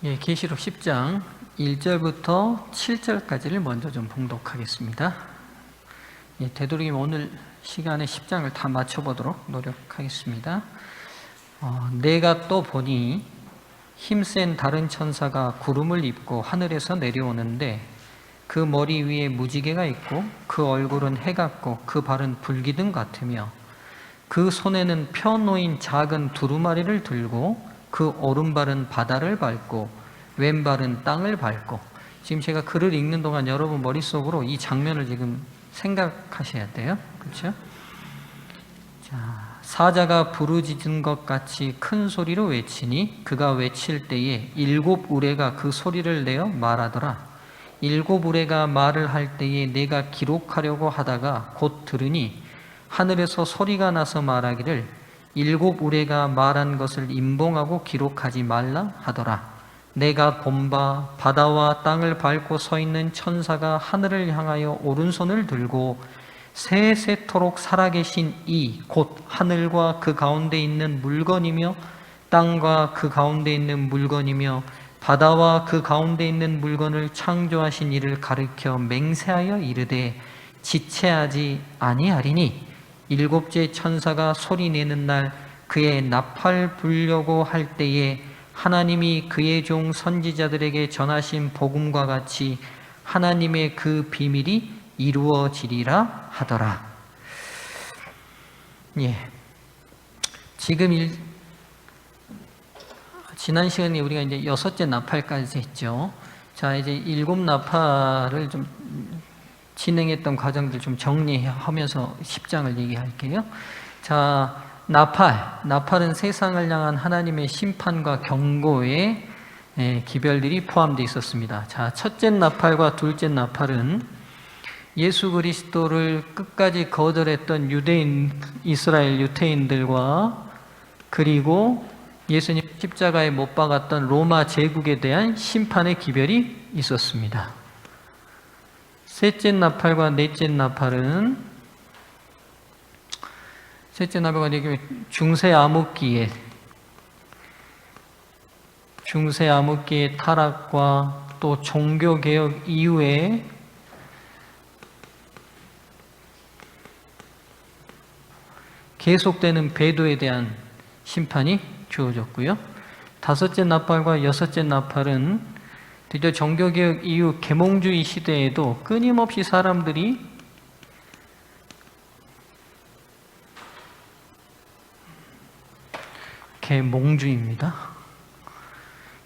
예, 계시록 10장 1절부터 7절까지를 먼저 좀 봉독하겠습니다. 예, 되도록이면 오늘 시간에 10장을 다 맞춰보도록 노력하겠습니다. 내가 또 보니 힘센 다른 천사가 구름을 입고 하늘에서 내려오는데 그 머리 위에 무지개가 있고 그 얼굴은 해 같고 그 발은 불기둥 같으며 그 손에는 펴놓인 작은 두루마리를 들고 그 오른발은 바다를 밟고 왼발은 땅을 밟고. 지금 제가 글을 읽는 동안 여러분 머릿속으로 이 장면을 지금 생각하셔야 돼요. 그렇죠? 자, 사자가 부르짖은 것 같이 큰 소리로 외치니 그가 외칠 때에 일곱 우레가 그 소리를 내어 말하더라. 일곱 우레가 말을 할 때에 내가 기록하려고 하다가 곧 들으니 하늘에서 소리가 나서 말하기를 일곱 우레가 말한 것을 임봉하고 기록하지 말라 하더라. 내가 본 바 바다와 땅을 밟고 서 있는 천사가 하늘을 향하여 오른손을 들고 세세토록 살아계신 이 곧 하늘과 그 가운데 있는 물건이며 땅과 그 가운데 있는 물건이며 바다와 그 가운데 있는 물건을 창조하신 이를 가리켜 맹세하여 이르되 지체하지 아니하리니 일곱째 천사가 소리내는 날 그의 나팔 불려고 할 때에 하나님이 그의 종 선지자들에게 전하신 복음과 같이 하나님의 그 비밀이 이루어지리라 하더라. 예. 지금 지난 시간에 우리가 이제 여섯째 나팔까지 했죠. 자, 이제 일곱 나팔을 좀 진행했던 과정들 좀 정리하면서 10장을 얘기할게요. 자, 나팔은 세상을 향한 하나님의 심판과 경고의 기별들이 포함되어 있었습니다. 자, 첫째 나팔과 둘째 나팔은 예수 그리스도를 끝까지 거절했던 이스라엘 유대인들과 그리고 예수님 십자가에 못 박았던 로마 제국에 대한 심판의 기별이 있었습니다. 셋째 나팔과 넷째 나팔은 중세 암흑기의 타락과 또 종교개혁 이후에 계속되는 배도에 대한 심판이 주어졌고요. 다섯째 나팔과 여섯째 나팔은 드디어 종교개혁 이후 계몽주의 시대에도 끊임없이 사람들이 계몽주의입니다.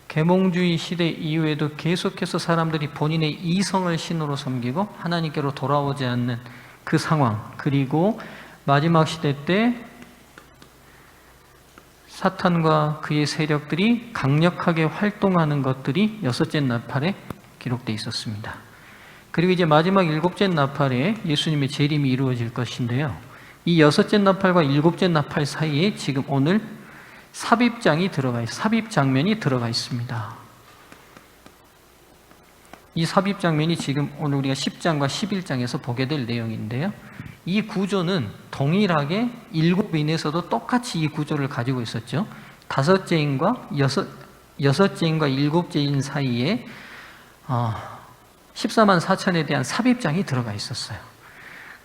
계몽주의 시대 이후에도 계속해서 사람들이 본인의 이성을 신으로 섬기고 하나님께로 돌아오지 않는 그 상황, 그리고 마지막 시대 때 사탄과 그의 세력들이 강력하게 활동하는 것들이 여섯째 나팔에 기록되어 있었습니다. 그리고 이제 마지막 일곱째 나팔에 예수님의 재림이 이루어질 것인데요. 이 여섯째 나팔과 일곱째 나팔 사이에 지금 오늘 삽입 장면이 들어가 있습니다. 이 삽입 장면이 지금 오늘 우리가 10장과 11장에서 보게 될 내용인데요. 이 구조는 동일하게 일곱인에서도 똑같이 이 구조를 가지고 있었죠. 다섯째인과 여섯째인과 일곱째인 사이에 14만 4천에 대한 삽입장이 들어가 있었어요.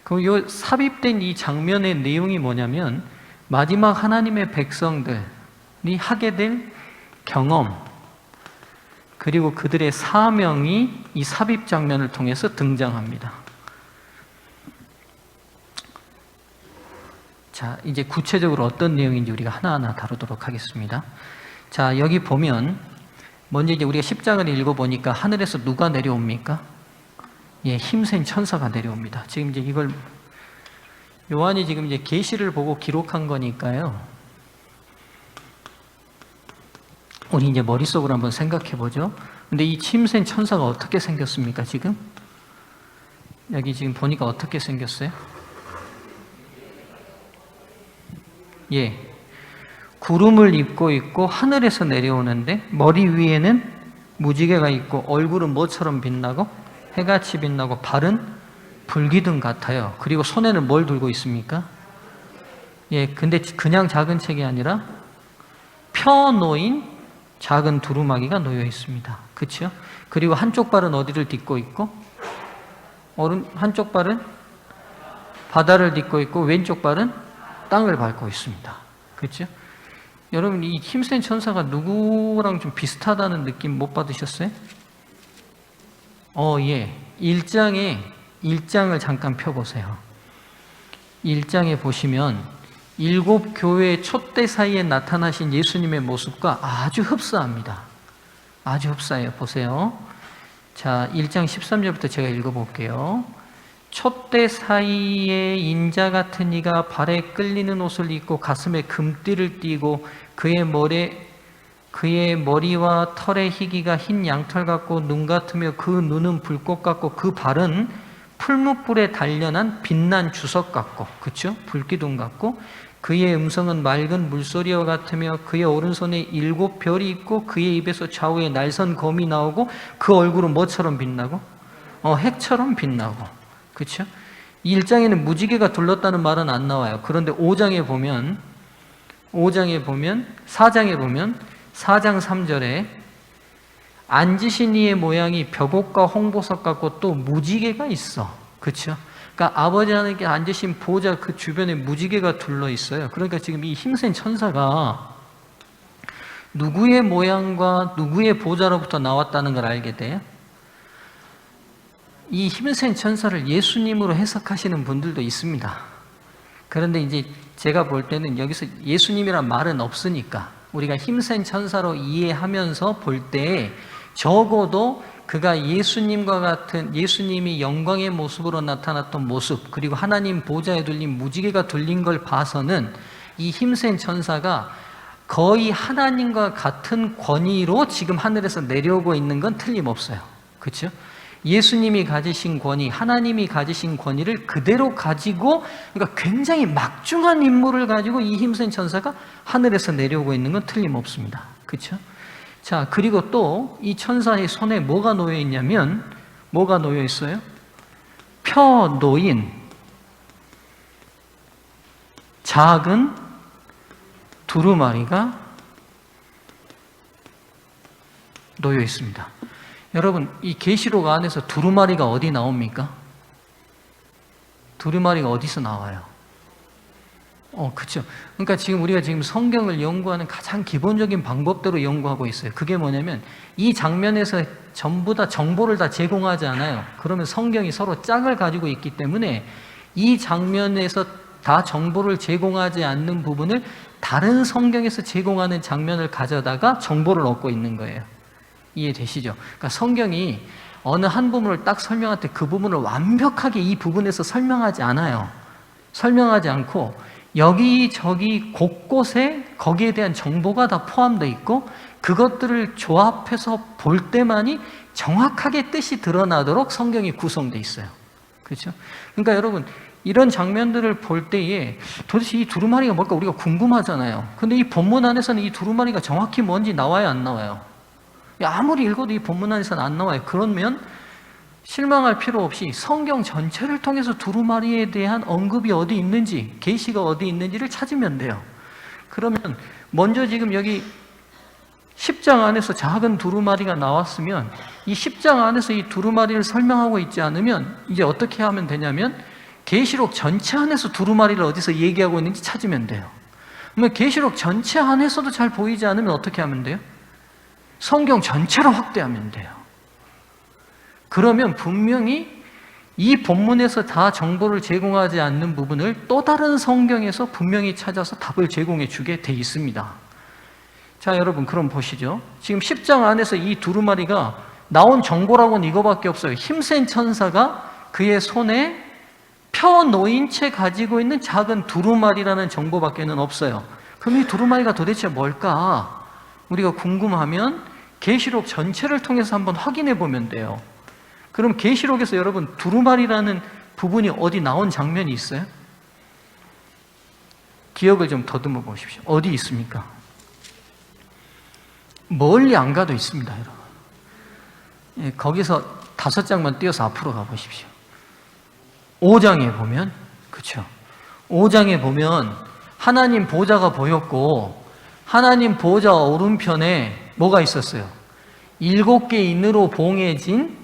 그럼 이 삽입된 이 장면의 내용이 뭐냐면 마지막 하나님의 백성들이 하게 될 경험 그리고 그들의 사명이 이 삽입 장면을 통해서 등장합니다. 자, 이제 구체적으로 어떤 내용인지 우리가 하나하나 다루도록 하겠습니다. 자, 여기 보면 먼저 이제 우리가 10장을 읽어보니까 하늘에서 누가 내려옵니까? 예, 힘센 천사가 내려옵니다. 지금 이제 이걸 요한이 지금 이제 계시를 보고 기록한 거니까요. 우리 이제 머릿속으로 한번 생각해 보죠. 근데 이 힘센 천사가 어떻게 생겼습니까, 지금? 여기 지금 보니까 어떻게 생겼어요? 예. 구름을 입고 있고 하늘에서 내려오는데 머리 위에는 무지개가 있고 얼굴은 뭐처럼 빛나고 해같이 빛나고 발은 불기둥 같아요. 그리고 손에는 뭘 들고 있습니까? 예, 근데 그냥 작은 책이 아니라 펴놓인 작은 두루마기가 놓여 있습니다. 그렇죠? 그리고 한쪽 발은 어디를 딛고 있고, 한쪽 발은 바다를 딛고 있고 왼쪽 발은 땅을 밟고 있습니다. 그렇죠? 여러분, 이 힘센 천사가 누구랑 좀 비슷하다는 느낌 못 받으셨어요? 예. 1장을 잠깐 펴보세요. 1장에 보시면 7 교회의 촛대 사이에 나타나신 예수님의 모습과 아주 흡사합니다. 아주 흡사해요. 보세요. 자, 1장 13절부터 제가 읽어볼게요. 촛대 사이에 인자 같은 이가 발에 끌리는 옷을 입고 가슴에 금띠를 띠고 그의 머리와 털의 희기가 흰 양털 같고 눈 같으며 그 눈은 불꽃 같고 그 발은 풀무불에 단련한 빛난 주석 같고, 그렇죠? 불기둥 같고, 그의 음성은 맑은 물소리와 같으며 그의 오른손에 7 별이 있고 그의 입에서 좌우에 날선 검이 나오고 그 얼굴은 뭐처럼 빛나고? 핵처럼 빛나고. 그렇죠? 1장에는 무지개가 둘렀다는 말은 안 나와요. 그런데 4장에 보면 4장 3절에 앉으신 이의 모양이 벽옥과 홍보석 같고 또 무지개가 있어. 그렇죠? 그러니까 아버지 하나님께 앉으신 보좌 그 주변에 무지개가 둘러 있어요. 그러니까 지금 이 힘센 천사가 누구의 모양과 누구의 보좌로부터 나왔다는 걸 알게 돼요. 이 힘센 천사를 예수님으로 해석하시는 분들도 있습니다. 그런데 이제 제가 볼 때는 여기서 예수님이란 말은 없으니까 우리가 힘센 천사로 이해하면서 볼 때 적어도 그가 예수님과 같은, 예수님이 영광의 모습으로 나타났던 모습, 그리고 하나님 보좌에 둘린 무지개가 둘린 걸 봐서는 이 힘센 천사가 거의 하나님과 같은 권위로 지금 하늘에서 내려오고 있는 건 틀림없어요. 그렇죠? 예수님이 가지신 권위, 하나님이 가지신 권위를 그대로 가지고, 그러니까 굉장히 막중한 임무를 가지고 이 힘센 천사가 하늘에서 내려오고 있는 건 틀림없습니다. 그렇죠? 자, 그리고 또 이 천사의 손에 뭐가 놓여 있냐면, 뭐가 놓여 있어요? 펴 놓인 작은 두루마리가 놓여 있습니다. 여러분, 이 계시록 안에서 두루마리가 어디 나옵니까? 두루마리가 어디서 나와요? 그렇죠. 그러니까 지금 우리가 지금 성경을 연구하는 가장 기본적인 방법대로 연구하고 있어요. 그게 뭐냐면 이 장면에서 전부 다 정보를 다 제공하지 않아요. 그러면 성경이 서로 짝을 가지고 있기 때문에 이 장면에서 다 정보를 제공하지 않는 부분을 다른 성경에서 제공하는 장면을 가져다가 정보를 얻고 있는 거예요. 이해되시죠? 그러니까 성경이 어느 한 부분을 딱 설명할 때 그 부분을 완벽하게 이 부분에서 설명하지 않아요. 설명하지 않고 여기저기 곳곳에 거기에 대한 정보가 다 포함되어 있고 그것들을 조합해서 볼 때만이 정확하게 뜻이 드러나도록 성경이 구성되어 있어요. 그렇죠? 그러니까 여러분, 이런 장면들을 볼 때에 도대체 이 두루마리가 뭘까 우리가 궁금하잖아요. 근데 이 본문 안에서는 이 두루마리가 정확히 뭔지 나와요, 안 나와요? 아무리 읽어도 이 본문 안에서는 안 나와요. 그러면 실망할 필요 없이 성경 전체를 통해서 두루마리에 대한 언급이 어디 있는지, 계시가 어디 있는지를 찾으면 돼요. 그러면 먼저 지금 여기 10장 안에서 작은 두루마리가 나왔으면 이 10장 안에서 이 두루마리를 설명하고 있지 않으면 이제 어떻게 하면 되냐면 계시록 전체 안에서 두루마리를 어디서 얘기하고 있는지 찾으면 돼요. 그러면 계시록 전체 안에서도 잘 보이지 않으면 어떻게 하면 돼요? 성경 전체로 확대하면 돼요. 그러면 분명히 이 본문에서 다 정보를 제공하지 않는 부분을 또 다른 성경에서 분명히 찾아서 답을 제공해 주게 돼 있습니다. 자, 여러분, 그럼 보시죠. 지금 10장 안에서 이 두루마리가 나온 정보라고는 이거밖에 없어요. 힘센 천사가 그의 손에 펴 놓인 채 가지고 있는 작은 두루마리라는 정보밖에는 없어요. 그럼 이 두루마리가 도대체 뭘까? 우리가 궁금하면 계시록 전체를 통해서 한번 확인해 보면 돼요. 그럼 계시록에서 여러분 두루마리라는 부분이 어디 나온 장면이 있어요? 기억을 좀 더듬어 보십시오. 어디 있습니까? 멀리 안 가도 있습니다, 여러분. 예, 거기서 5장만 띄어서 앞으로 가보십시오. 5장에 보면, 그렇죠? 5장에 보면 하나님 보좌가 보였고 하나님 보좌 오른편에 뭐가 있었어요? 7개 인으로 봉해진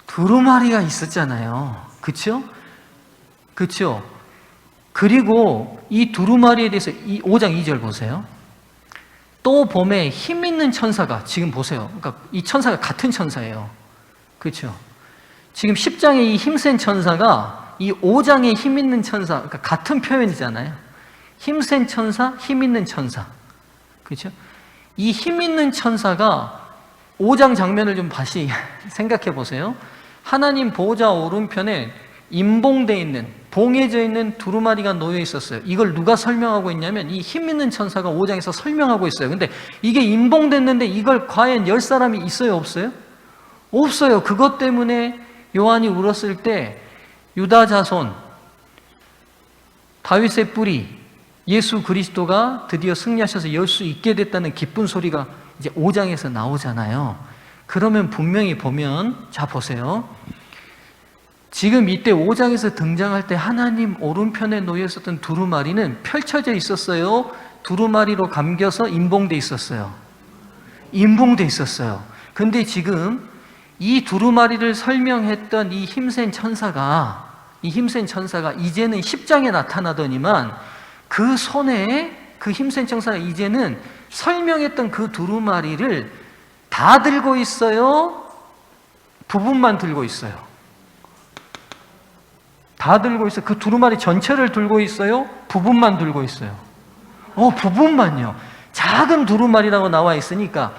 두루마리가 있었잖아요. 그쵸? 그쵸? 그리고 이 두루마리에 대해서 5장 2절 보세요. 또 봄에 힘 있는 천사가, 지금 보세요. 그러니까 이 천사가 같은 천사예요. 그렇죠? 지금 10장의 이 힘센 천사가 이 5장의 힘 있는 천사, 그러니까 같은 표현이잖아요. 힘센 천사, 힘 있는 천사. 그렇죠? 이 힘 있는 천사가 5장 장면을 좀 다시 생각해 보세요. 하나님 보호자 오른편에 임봉되어 있는, 봉해져 있는 두루마리가 놓여 있었어요. 이걸 누가 설명하고 있냐면 이 힘 있는 천사가 5장에서 설명하고 있어요. 근데 이게 임봉됐는데 이걸 과연 열 사람이 있어요, 없어요? 없어요. 그것 때문에 요한이 울었을 때 유다 자손, 다윗의 뿌리, 예수 그리스도가 드디어 승리하셔서 열 수 있게 됐다는 기쁜 소리가 이제 5장에서 나오잖아요. 그러면 분명히 보면, 자 보세요. 지금 이때 5장에서 등장할 때 하나님 오른편에 놓여 있었던 두루마리는 펼쳐져 있었어요? 두루마리로 감겨서 임봉돼 있었어요? 임봉돼 있었어요. 근데 지금 이 두루마리를 설명했던 이 힘센 천사가 이제는 10장에 나타나더니만 그 손에 그 힘센 천사가 이제는 설명했던 그 두루마리를 다 들고 있어요? 부분만 들고 있어요? 다 들고 있어요? 그 두루마리 전체를 들고 있어요? 부분만 들고 있어요? 부분만요. 작은 두루마리라고 나와 있으니까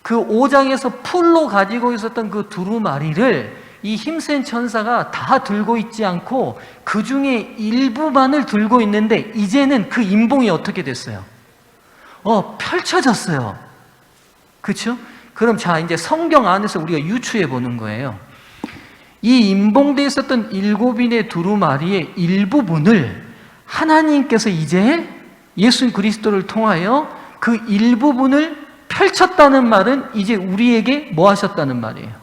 그 5장에서 풀로 가지고 있었던 그 두루마리를 이 힘센 천사가 다 들고 있지 않고 그 중에 일부만을 들고 있는데 이제는 그 임봉이 어떻게 됐어요? 펼쳐졌어요. 그렇죠? 그럼 자, 이제 성경 안에서 우리가 유추해 보는 거예요. 이 임봉되어 있었던 7인의 두루마리의 일부분을 하나님께서 이제 예수 그리스도를 통하여 그 일부분을 펼쳤다는 말은 이제 우리에게 뭐 하셨다는 말이에요?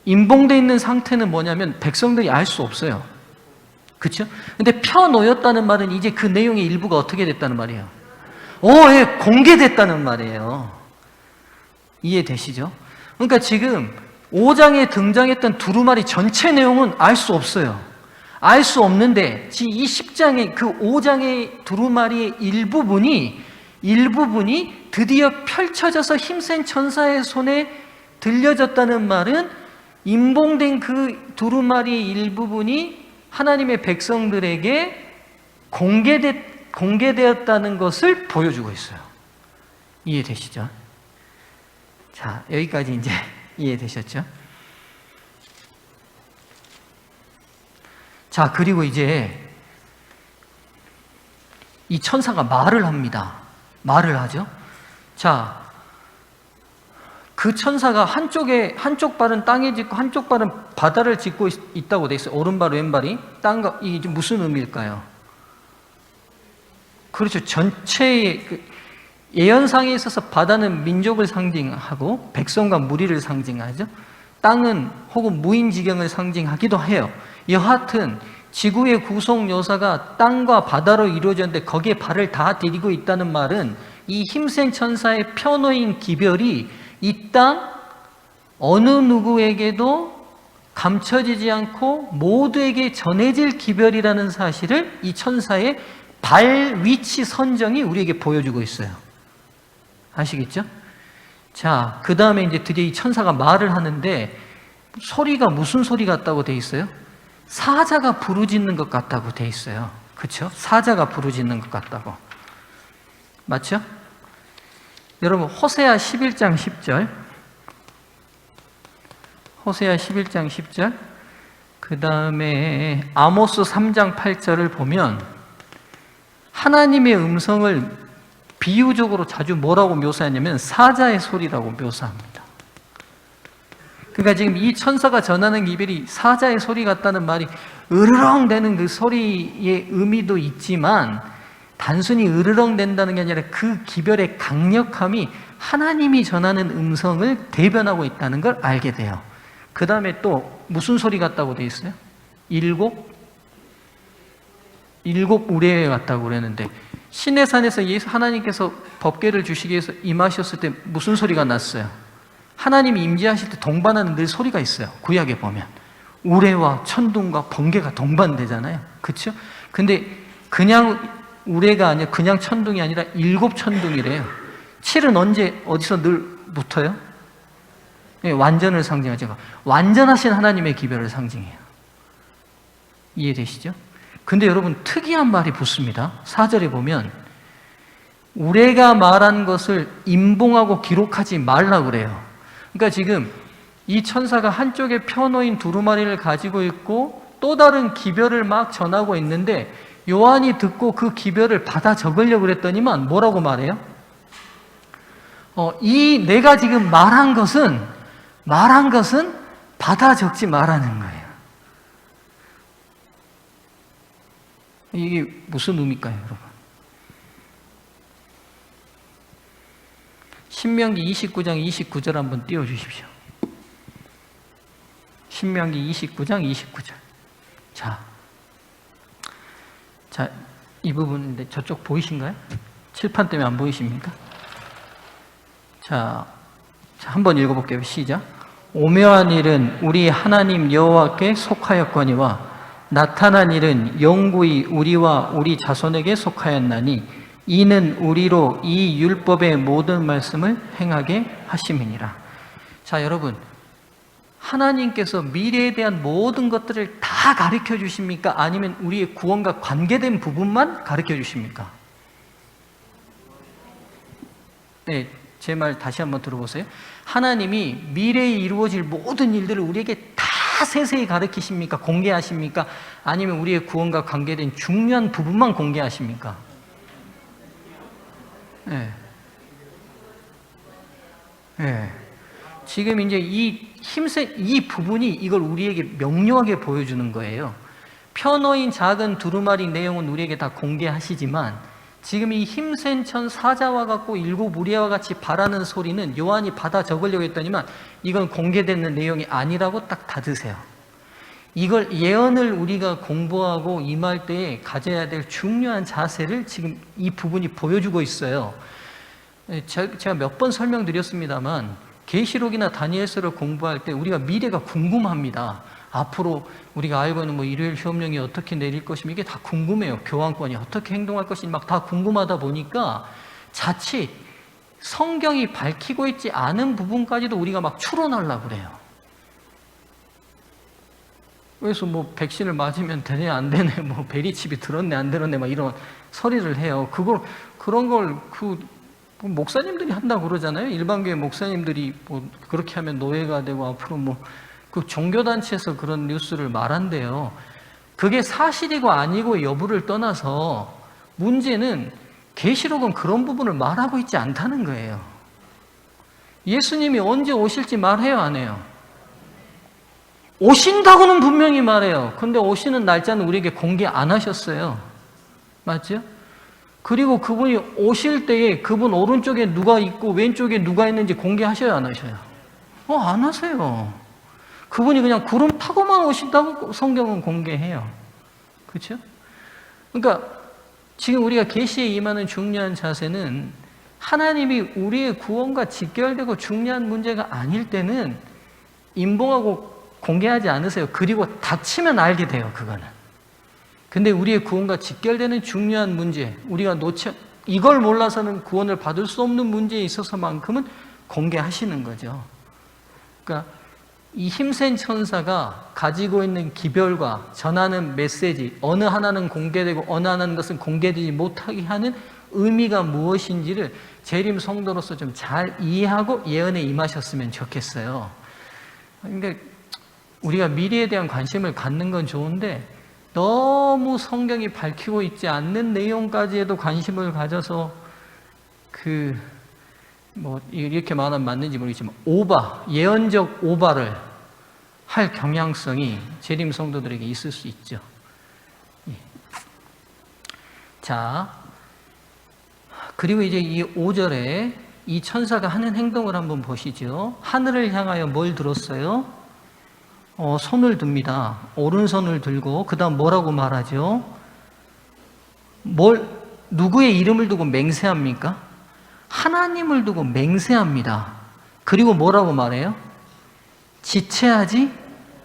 임봉되어 있는 상태는 뭐냐면 백성들이 알 수 없어요. 그렇죠? 근데 펴놓였다는 말은 이제 그 내용의 일부가 어떻게 됐다는 말이에요? 예, 공개됐다는 말이에요. 이해되시죠? 그러니까 지금 5장에 등장했던 두루마리 전체 내용은 알 수 없어요. 알 수 없는데 이 10장의 그 5장의 두루마리의 일부분이 드디어 펼쳐져서 힘센 천사의 손에 들려졌다는 말은 임봉된 그 두루마리의 일부분이 하나님의 백성들에게 공개되었다는 것을 보여주고 있어요. 이해되시죠? 자, 여기까지 이제 이해되셨죠? 자, 그리고 이제 이 천사가 말을 합니다. 말을 하죠. 자, 그 천사가 한쪽 발은 땅에 짚고 한쪽 발은 바다를 짚고 있다고 돼 있어요. 오른발, 왼발이 땅과, 이게 무슨 의미일까요? 그렇죠. 전체의 예언상에 있어서 바다는 민족을 상징하고 백성과 무리를 상징하죠. 땅은 혹은 무인지경을 상징하기도 해요. 여하튼 지구의 구성 요소가 땅과 바다로 이루어졌는데 거기에 발을 다 디디고 있다는 말은 이 힘센 천사의 펴놓인 기별이 이 땅 어느 누구에게도 감춰지지 않고 모두에게 전해질 기별이라는 사실을 이 천사의 발 위치 선정이 우리에게 보여주고 있어요. 아시겠죠? 자, 그 다음에 이제 드디어 이 천사가 말을 하는데 소리가 무슨 소리 같다고 돼 있어요? 사자가 부르짖는 것 같다고 돼 있어요. 그렇죠? 사자가 부르짖는 것 같다고. 맞죠? 여러분 호세아 11장 10절, 호세아 11장 10절, 그 다음에 아모스 3장 8절을 보면 하나님의 음성을 비유적으로 자주 뭐라고 묘사하냐면 사자의 소리라고 묘사합니다. 그러니까 지금 이 천사가 전하는 기별이 사자의 소리 같다는 말이 으르렁 대는 그 소리의 의미도 있지만 단순히 으르렁 된다는 게 아니라 그 기별의 강력함이 하나님이 전하는 음성을 대변하고 있다는 걸 알게 돼요. 그 다음에 또 무슨 소리 같다고 돼 있어요? 일곱 우레 같다고 그랬는데 시내산에서 예수 하나님께서 법궤를 주시기 위해서 임하셨을 때 무슨 소리가 났어요? 하나님이 임재하실 때 동반하는 늘 소리가 있어요. 구약에 보면 우레와 천둥과 번개가 동반되잖아요. 그렇죠? 근데 그냥 우레가 아니라 그냥 천둥이 아니라 7천둥이래요. 7은 언제 어디서 늘 붙어요? 완전을 상징하죠. 완전하신 하나님의 기별을 상징해요. 이해되시죠? 근데 여러분 특이한 말이 붙습니다. 4절에 보면 우레가 말한 것을 임봉하고 기록하지 말라 그래요. 그러니까 지금 이 천사가 한쪽에 펴놓인 두루마리를 가지고 있고 또 다른 기별을 막 전하고 있는데 요한이 듣고 그 기별을 받아 적으려고 그랬더니만 뭐라고 말해요? 이 내가 지금 말한 것은 받아 적지 말라는 거예요. 이게 무슨 의미일까요, 여러분? 신명기 29장 29절 한번 띄워주십시오. 신명기 29장 29절. 자, 이 부분인데 저쪽 보이신가요? 칠판 때문에 안 보이십니까? 자, 한번 읽어볼게요. 시작. 오묘한 일은 우리 하나님 여호와께 속하였거니와 나타난 일은 영구히 우리와 우리 자손에게 속하였나니 이는 우리로 이 율법의 모든 말씀을 행하게 하심이니라. 자, 여러분, 하나님께서 미래에 대한 모든 것들을 다 가르쳐 주십니까? 아니면 우리의 구원과 관계된 부분만 가르쳐 주십니까? 네, 제 말 다시 한번 들어보세요. 하나님이 미래에 이루어질 모든 일들을 우리에게 다 세세히 가르치십니까? 공개하십니까? 아니면 우리의 구원과 관계된 중요한 부분만 공개하십니까? 네. 네. 지금 이제 이 부분이 이걸 우리에게 명료하게 보여주는 거예요. 펴놓인 작은 두루마리 내용은 우리에게 다 공개하시지만 지금 이 힘센 천 사자와 같고 일곱 우리와 같이 바라는 소리는 요한이 받아 적으려고 했더니만 이건 공개되는 내용이 아니라고 딱 닫으세요. 이걸 예언을 우리가 공부하고 임할 때에 가져야 될 중요한 자세를 지금 이 부분이 보여주고 있어요. 제가 몇 번 설명드렸습니다만 계시록이나 다니엘서를 공부할 때 우리가 미래가 궁금합니다. 앞으로 우리가 알고 있는 일요일 휴업령이 어떻게 내릴 것이며 이게 다 궁금해요. 교황권이 어떻게 행동할 것인지 막 다 궁금하다 보니까 자칫 성경이 밝히고 있지 않은 부분까지도 우리가 막 추론하려고 그래요. 그래서 백신을 맞으면 되네 안 되네, 베리칩이 들었네 안 들었네 막 이런 소리를 해요. 그런 걸 목사님들이 한다고 그러잖아요. 일반교회 목사님들이 그렇게 하면 노예가 되고 앞으로 그 종교단체에서 그런 뉴스를 말한대요. 그게 사실이고 아니고 여부를 떠나서 문제는 계시록은 그런 부분을 말하고 있지 않다는 거예요. 예수님이 언제 오실지 말해요, 안 해요? 오신다고는 분명히 말해요. 근데 오시는 날짜는 우리에게 공개 안 하셨어요. 맞죠? 그리고 그분이 오실 때에 그분 오른쪽에 누가 있고 왼쪽에 누가 있는지 공개하셔야 안 하셔요? 안 하세요. 그분이 그냥 구름 타고만 오신다고 성경은 공개해요. 그렇죠? 그러니까 지금 우리가 계시에 임하는 중요한 자세는 하나님이 우리의 구원과 직결되고 중요한 문제가 아닐 때는 임봉하고 공개하지 않으세요. 그리고 닥치면 알게 돼요, 그거는. 근데 우리의 구원과 직결되는 중요한 문제, 우리가 이걸 몰라서는 구원을 받을 수 없는 문제에 있어서만큼은 공개하시는 거죠. 그러니까 이 힘센 천사가 가지고 있는 기별과 전하는 메시지, 어느 하나는 공개되고 어느 하나는 것은 공개되지 못하게 하는 의미가 무엇인지를 재림 성도로서 좀 잘 이해하고 예언에 임하셨으면 좋겠어요. 그러니까 우리가 미래에 대한 관심을 갖는 건 좋은데 너무 성경이 밝히고 있지 않는 내용까지에도 관심을 가져서 이렇게 말하면 맞는지 모르겠지만 예언적 오바를 할 경향성이 재림 성도들에게 있을 수 있죠. 자, 그리고 이제 이 5절에 이 천사가 하는 행동을 한번 보시죠. 하늘을 향하여 뭘 들었어요? 손을 듭니다. 오른손을 들고 그 다음 뭐라고 말하죠? 누구의 이름을 두고 맹세합니까? 하나님을 두고 맹세합니다. 그리고 뭐라고 말해요? 지체하지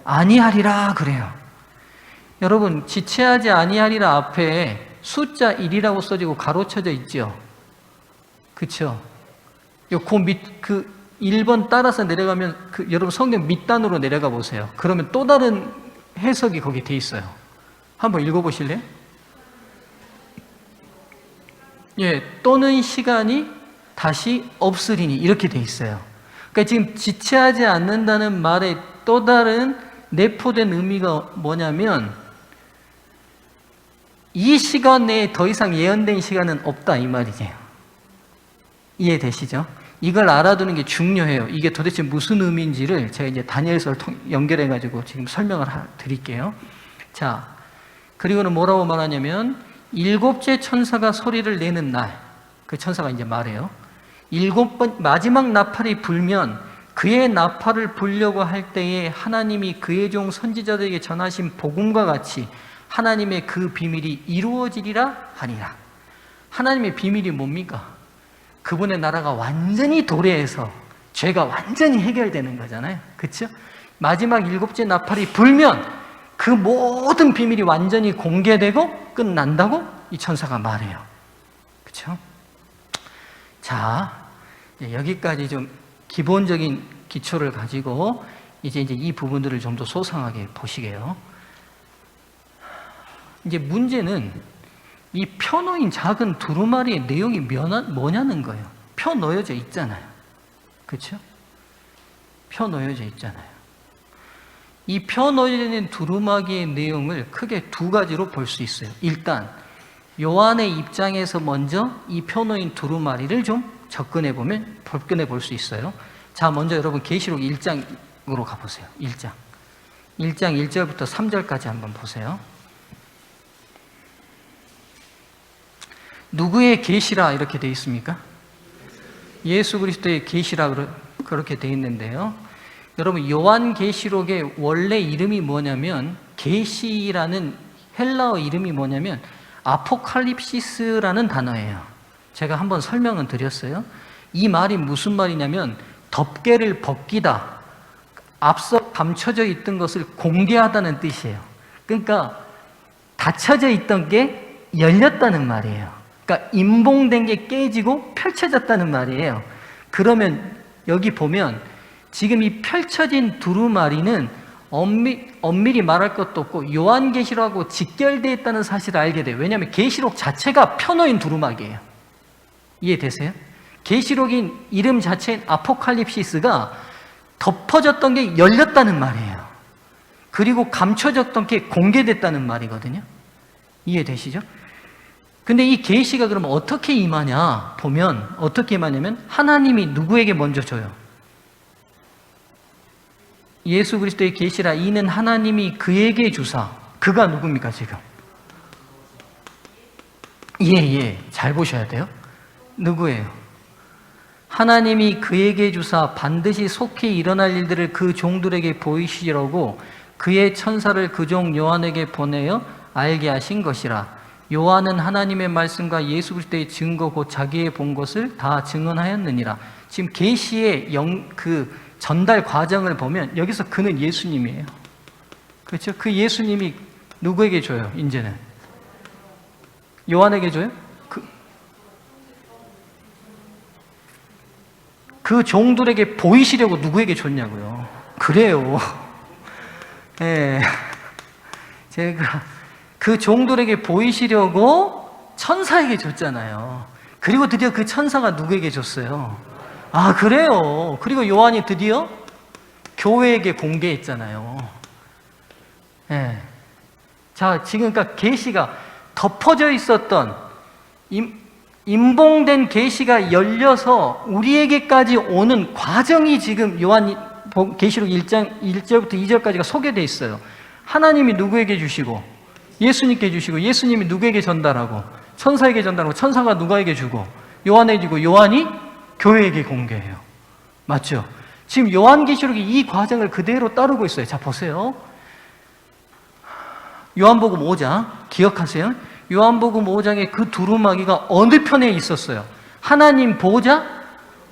아니하리라 그래요. 여러분, 지체하지 아니하리라 앞에 숫자 1이라고 써지고 가로쳐져 있죠? 그쵸? 그 1번 따라서 내려가면 여러분 성경 밑단으로 내려가 보세요. 그러면 또 다른 해석이 거기 돼 있어요. 한번 읽어보실래요? 예, 또는 시간이 다시 없으리니 이렇게 돼 있어요. 그러니까 지금 지체하지 않는다는 말의 또 다른 내포된 의미가 뭐냐면 이 시간 내에 더 이상 예언된 시간은 없다 이 말이에요. 이해되시죠? 이걸 알아두는 게 중요해요. 이게 도대체 무슨 의미인지를 제가 이제 다니엘서를 연결해가지고 지금 설명을 드릴게요. 자, 그리고는 뭐라고 말하냐면 일곱째 천사가 소리를 내는 날, 그 천사가 이제 말해요. 마지막 나팔이 불면 그의 나팔을 불려고 할 때에 하나님이 그의 종 선지자들에게 전하신 복음과 같이 하나님의 그 비밀이 이루어지리라 하니라. 하나님의 비밀이 뭡니까? 그분의 나라가 완전히 도래해서 죄가 완전히 해결되는 거잖아요. 그렇죠? 마지막 일곱째 나팔이 불면 그 모든 비밀이 완전히 공개되고 끝난다고 이 천사가 말해요. 그렇죠? 자, 여기까지 좀 기본적인 기초를 가지고 이제 이 부분들을 좀 더 소상하게 보시게요. 이제 문제는 이 펴놓인 작은 두루마리의 내용이 뭐냐는 거예요. 펴 놓여져 있잖아요. 그렇죠? 펴 놓여져 있잖아요. 이 펴 놓여져 있는 두루마리의 내용을 크게 두 가지로 볼 수 있어요. 일단 요한의 입장에서 먼저 이 펴 놓인 두루마리를 좀 접근해 볼 수 있어요. 자, 먼저 여러분 계시록 1장으로 가보세요. 1장 1절부터 3절까지 한번 보세요. 누구의 계시라 이렇게 되어 있습니까? 예수 그리스도의 계시라 그렇게 되어 있는데요. 여러분 요한 계시록의 원래 이름이 뭐냐면 계시라는 헬라어 이름이 뭐냐면 아포칼립시스라는 단어예요. 제가 한번 설명은 드렸어요. 이 말이 무슨 말이냐면 덮개를 벗기다, 앞서 감춰져 있던 것을 공개하다는 뜻이에요. 그러니까 닫혀져 있던 게 열렸다는 말이에요. 그러니까 임봉된 게 깨지고 펼쳐졌다는 말이에요. 그러면 여기 보면 지금 이 펼쳐진 두루마리는 엄밀히 말할 것도 없고 요한계시록하고 직결되어 있다는 사실을 알게 돼요. 왜냐하면 계시록 자체가 펴놓인 두루마리예요. 이해되세요? 계시록인 이름 자체인 아포칼립시스가 덮어졌던 게 열렸다는 말이에요. 그리고 감춰졌던 게 공개됐다는 말이거든요. 이해되시죠? 근데 이 계시가 그러면 어떻게 임하냐 보면 어떻게 임하냐면 하나님이 누구에게 먼저 줘요? 예수 그리스도의 계시라 이는 하나님이 그에게 주사. 그가 누굽니까 지금? 잘 보셔야 돼요. 누구예요? 하나님이 그에게 주사 반드시 속히 일어날 일들을 그 종들에게 보이시려고 그의 천사를 그 종 요한에게 보내어 알게 하신 것이라. 요한은 하나님의 말씀과 예수 그리스도의 증거 곧 자기의 본 것을 다 증언하였느니라. 지금 계시의 그 전달 과정을 보면 여기서 그는 예수님이에요. 그렇죠? 그 예수님이 누구에게 줘요? 이제는 요한에게 줘요? 그 종들에게 보이시려고 누구에게 줬냐고요. 그래요. 네. 제가 그 종들에게 보이시려고 천사에게 줬잖아요. 그리고 드디어 그 천사가 누구에게 줬어요? 아, 그래요. 그리고 요한이 드디어 교회에게 공개했잖아요. 네. 자, 지금 그러니까 계시가 덮어져 있었던 임봉된 계시가 열려서 우리에게까지 오는 과정이 지금 요한 계시록 1장 1절부터 2절까지가 소개되어 있어요. 하나님이 누구에게 주시고 예수님께 주시고 예수님이 누구에게 전달하고 천사에게 전달하고 천사가 누구에게 주고 요한에게 주고 요한이 교회에게 공개해요. 맞죠? 지금 요한계시록이 이 과정을 그대로 따르고 있어요. 자, 보세요. 요한복음 5장 기억하세요? 요한복음 5장에 그 두루마기가 어느 편에 있었어요? 하나님 보좌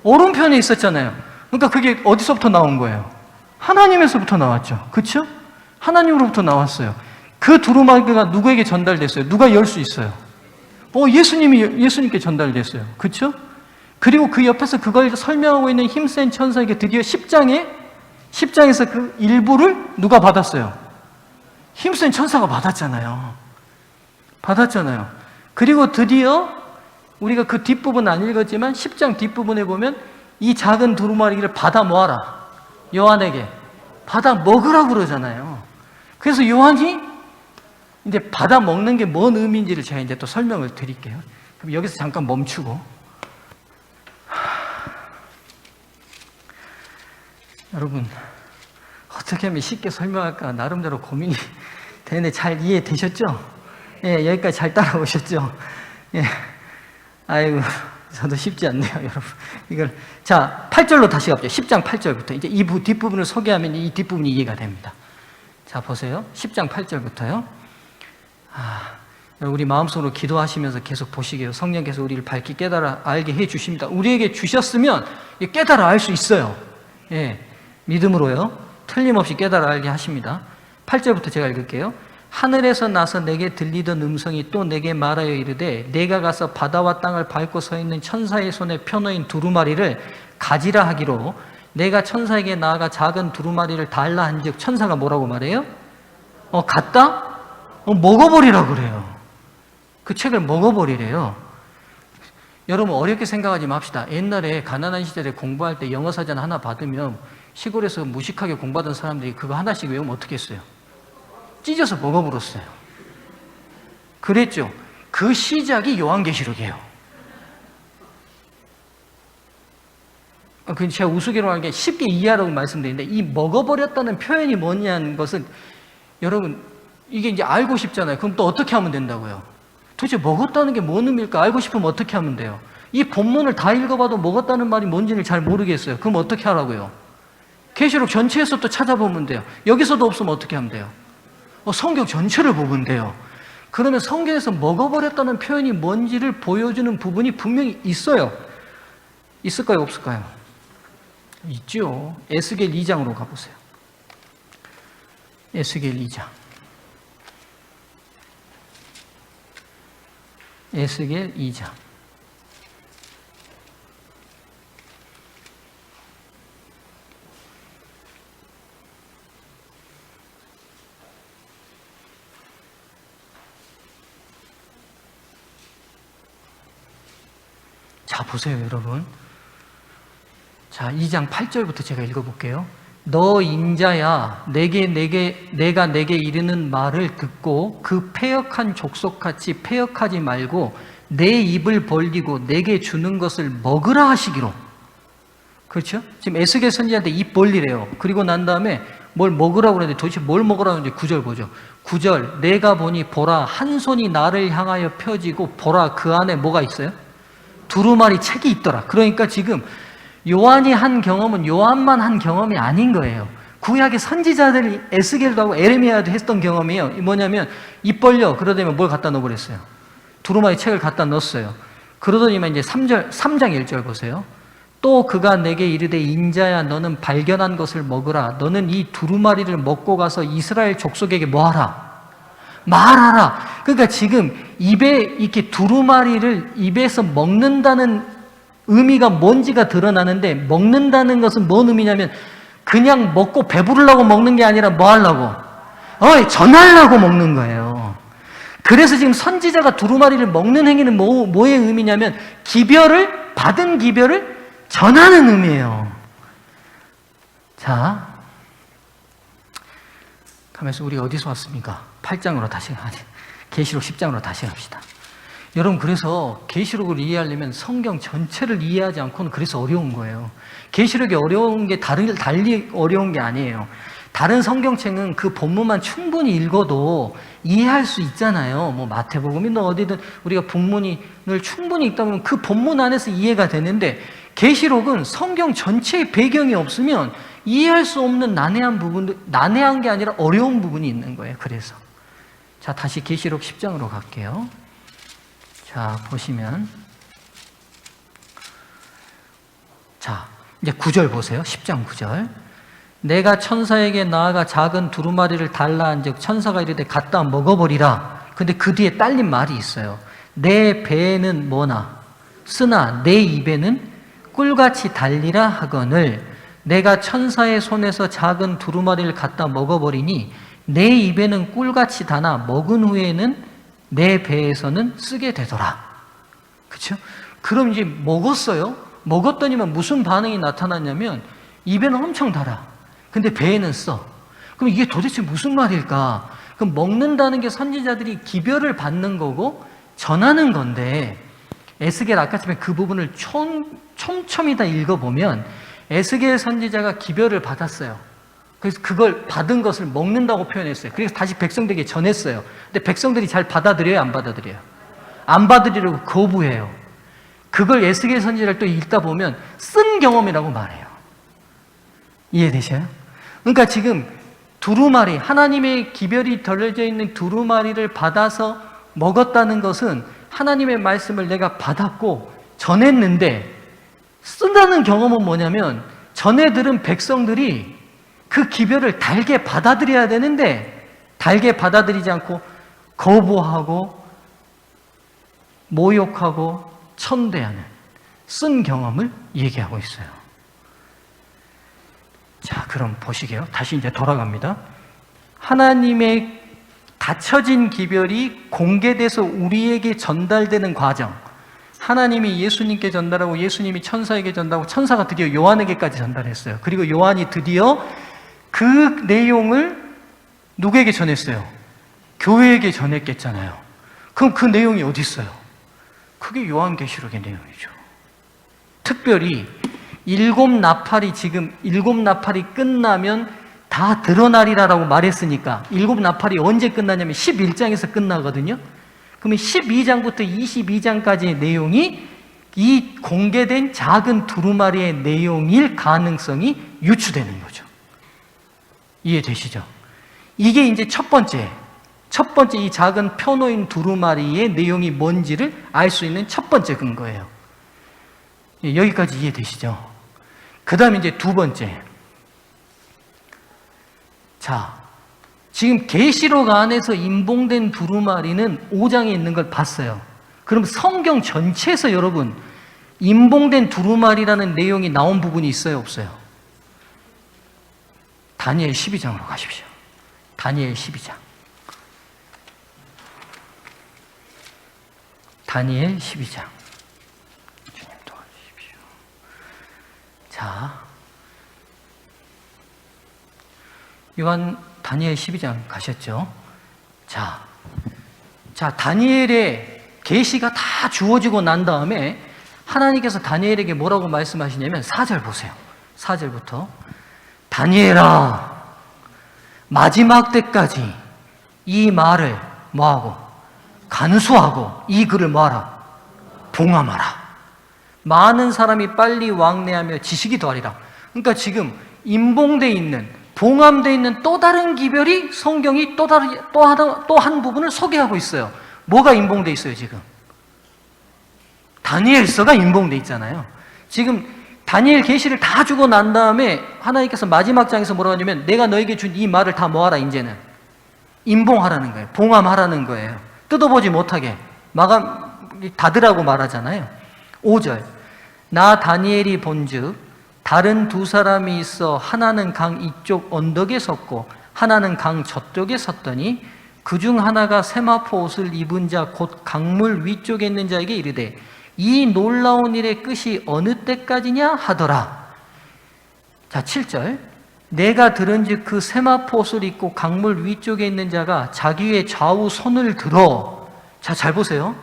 오른편에 있었잖아요. 그러니까 그게 어디서부터 나온 거예요? 하나님에서부터 나왔죠. 그렇죠? 하나님으로부터 나왔어요. 그 두루마기가 누구에게 전달됐어요? 누가 열 수 있어요? 예수님께 전달됐어요. 그렇죠? 그리고 그 옆에서 그걸 설명하고 있는 힘센 천사에게 드디어 10장에서 그 일부를 누가 받았어요? 힘센 천사가 받았잖아요. 그리고 드디어 우리가 그 뒷부분 안 읽었지만 10장 뒷부분에 보면 이 작은 두루마리를 받아 모아라. 요한에게 받아 먹으라고 그러잖아요. 그래서 요한이 이제 받아 먹는 게 뭔 의미인지를 제가 이제 또 설명을 드릴게요. 그럼 여기서 잠깐 멈추고. 여러분, 어떻게 하면 쉽게 설명할까 나름대로 고민이 되는데 잘 이해되셨죠? 예, 여기까지 잘 따라오셨죠? 예. 아이고, 저도 쉽지 않네요, 여러분. 이걸. 자, 8절로 다시 가보죠. 10장 8절부터. 이제 이 뒷부분을 소개하면 이 뒷부분이 이해가 됩니다. 자, 보세요. 10장 8절부터요. 우리 마음속으로 기도하시면서 계속 보시게요. 성령께서 우리를 밝히 깨달아 알게 해 주십니다. 우리에게 주셨으면 깨달아 알 수 있어요. 예, 믿음으로요. 틀림없이 깨달아 알게 하십니다. 8절부터 제가 읽을게요. 하늘에서 나서 내게 들리던 음성이 또 내게 말하여 이르되 내가 가서 바다와 땅을 밟고 서 있는 천사의 손에 펴놓인 두루마리를 가지라 하기로 내가 천사에게 나아가 작은 두루마리를 달라 한즉 천사가 뭐라고 말해요? 갖다? 먹어버리라고 그래요. 그 책을 먹어버리래요. 여러분 어렵게 생각하지 맙시다. 옛날에 가난한 시절에 공부할 때 영어 사전 하나 받으면 시골에서 무식하게 공부하던 사람들이 그거 하나씩 외우면 어떻게 했어요? 찢어서 먹어버렸어요. 그랬죠. 그 시작이 요한계시록이에요. 그 제가 우스개로 하는 게 쉽게 이해하라고 말씀드리는데 이 먹어버렸다는 표현이 뭐냐는 것은 여러분 이게 이제 알고 싶잖아요. 그럼 또 어떻게 하면 된다고요? 도대체 먹었다는 게 뭔 의미일까? 알고 싶으면 어떻게 하면 돼요? 이 본문을 다 읽어봐도 먹었다는 말이 뭔지를 잘 모르겠어요. 그럼 어떻게 하라고요? 계시록 전체에서 또 찾아보면 돼요. 여기서도 없으면 어떻게 하면 돼요? 성경 전체를 보면 돼요. 그러면 성경에서 먹어버렸다는 표현이 뭔지를 보여주는 부분이 분명히 있어요. 있을까요? 없을까요? 있죠. 에스겔 2장으로 가보세요. 에스겔 2장. 에스겔 2장. 자, 보세요, 여러분. 자, 2장 8절부터 제가 읽어볼게요. 너 인자야, 내가 내게 이르는 말을 듣고 그 패역한 족속같이 패역하지 말고 내 입을 벌리고 내게 주는 것을 먹으라 하시기로. 그렇죠? 지금 에스겔 선지자한테 입 벌리래요. 그리고 난 다음에 뭘 먹으라고 그러는데 도대체 뭘 먹으라는지 9절 보죠. 9절, 내가 보니 보라 한 손이 나를 향하여 펴지고 보라 그 안에 뭐가 있어요? 두루마리 책이 있더라. 그러니까 지금 요한이 한 경험은 요한만 한 경험이 아닌 거예요. 구약의 선지자들이 에스겔도 하고 에레미야도 했던 경험이에요. 뭐냐면 입 벌려 그러더니 뭘 갖다 넣어버렸어요. 두루마리 책을 갖다 넣었어요. 그러더니만 이제 3장 1절 보세요. 또 그가 내게 이르되 인자야 너는 발견한 것을 먹으라. 너는 이 두루마리를 먹고 가서 이스라엘 족속에게 뭐하라? 말하라. 그러니까 지금 입에 이렇게 두루마리를 입에서 먹는다는 의미가 뭔지가 드러나는데 먹는다는 것은 뭔 의미냐면 그냥 먹고 배부르려고 먹는 게 아니라 뭐 하려고? 전하려고 먹는 거예요. 그래서 지금 선지자가 두루마리를 먹는 행위는 뭐의 의미냐면 받은 기별을 전하는 의미예요. 자, 가면서 우리 어디서 왔습니까? 8장으로 다시 가자. 계시록 10장으로 다시 갑시다. 여러분 그래서 계시록을 이해하려면 성경 전체를 이해하지 않고는 그래서 어려운 거예요. 계시록이 어려운 게 달리 어려운 게 아니에요. 다른 성경책은 그 본문만 충분히 읽어도 이해할 수 있잖아요. 뭐 마태복음이든 어디든 우리가 본문을 충분히 읽다 보면 그 본문 안에서 이해가 되는데 계시록은 성경 전체의 배경이 없으면 이해할 수 없는 난해한 게 아니라 어려운 부분이 있는 거예요. 그래서 자 다시 계시록 10장으로 갈게요. 자, 보시면 자, 이제 9절 보세요. 10장 9절. 내가 천사에게 나아가 작은 두루마리를 달라 한즉 천사가 이르되 갖다 먹어버리라. 근데 그 뒤에 딸린 말이 있어요. 내 배에는 뭐나 쓰나 내 입에는 꿀같이 달리라 하거늘 내가 천사의 손에서 작은 두루마리를 갖다 먹어버리니 내 입에는 꿀같이 다나 먹은 후에는 내 배에서는 쓰게 되더라. 그렇죠? 그럼 이제 먹었어요. 먹었더니만 무슨 반응이 나타났냐면 입에는 엄청 달아. 근데 배에는 써. 그럼 이게 도대체 무슨 말일까? 그럼 먹는다는 게 선지자들이 기별을 받는 거고 전하는 건데 에스겔 아까처럼 그 부분을 촘촘히 다 읽어보면 에스겔 선지자가 기별을 받았어요. 그래서 그걸 받은 것을 먹는다고 표현했어요. 그래서 다시 백성들에게 전했어요. 근데 백성들이 잘 받아들여요? 안 받아들여요? 안 받아들이고 거부해요. 그걸 에스겔 선지자를 또 읽다 보면 쓴 경험이라고 말해요. 이해되셔요? 그러니까 지금 두루마리, 하나님의 기별이 덜려져 있는 두루마리를 받아서 먹었다는 것은 하나님의 말씀을 내가 받았고 전했는데 쓴다는 경험은 뭐냐면 전에 들은 백성들이 그 기별을 달게 받아들여야 되는데 달게 받아들이지 않고 거부하고 모욕하고 천대하는 쓴 경험을 얘기하고 있어요. 자, 그럼 보시게요. 다시 이제 돌아갑니다. 하나님의 닫혀진 기별이 공개돼서 우리에게 전달되는 과정. 하나님이 예수님께 전달하고 예수님이 천사에게 전달하고 천사가 드디어 요한에게까지 전달했어요. 그리고 요한이 드디어 그 내용을 누구에게 전했어요? 교회에게 전했겠잖아요. 그럼 그 내용이 어디 있어요? 그게 요한계시록의 내용이죠. 특별히 일곱 나팔이 끝나면 다 드러나리라라고 말했으니까 일곱 나팔이 언제 끝나냐면 11장에서 끝나거든요. 그러면 12장부터 22장까지의 내용이 이 공개된 작은 두루마리의 내용일 가능성이 유추되는 거죠. 이해되시죠? 이게 이제 첫 번째 이 작은 펴놓인 두루마리의 내용이 뭔지를 알 수 있는 첫 번째 근거예요. 여기까지 이해되시죠? 그 다음에 이제 두 번째. 자, 지금 계시록 안에서 임봉된 두루마리는 5장에 있는 걸 봤어요. 그럼 성경 전체에서 여러분 임봉된 두루마리라는 내용이 나온 부분이 있어요, 없어요? 다니엘 12장으로 가십시오. 다니엘 12장. 다니엘 12장. 주님 도와주십시오. 자, 다니엘 12장 가셨죠? 자, 다니엘의 계시가 다 주어지고 난 다음에 하나님께서 다니엘에게 뭐라고 말씀하시냐면 4절 보세요. 4절부터 다니엘아, 마지막 때까지 이 말을 뭐하고? 간수하고 이 글을 뭐하라? 봉함하라. 많은 사람이 빨리 왕래하며 지식이 더하리라. 그러니까 지금 임봉되어 있는, 봉함되어 있는 또 다른 기별이 성경이 또 한 부분을 소개하고 있어요. 뭐가 임봉되어 있어요 지금? 다니엘서가 임봉되어 있잖아요. 지금 다니엘 계시를 다 주고 난 다음에 하나님께서 마지막 장에서 뭐라고 하냐면 내가 너에게 준 이 말을 다 뭐하라? 이제는 임봉하라는 거예요. 봉함하라는 거예요. 뜯어보지 못하게 닫으라고 말하잖아요. 5절 나 다니엘이 본즉 다른 두 사람이 있어 하나는 강 이쪽 언덕에 섰고 하나는 강 저쪽에 섰더니 그중 하나가 세마포 옷을 입은 자 곧 강물 위쪽에 있는 자에게 이르되 이 놀라운 일의 끝이 어느 때까지냐 하더라. 자, 7절 내가 들은즉 그 세마포 옷을 입고 강물 위쪽에 있는 자가 자기의 좌우 손을 들어. 자, 잘 보세요.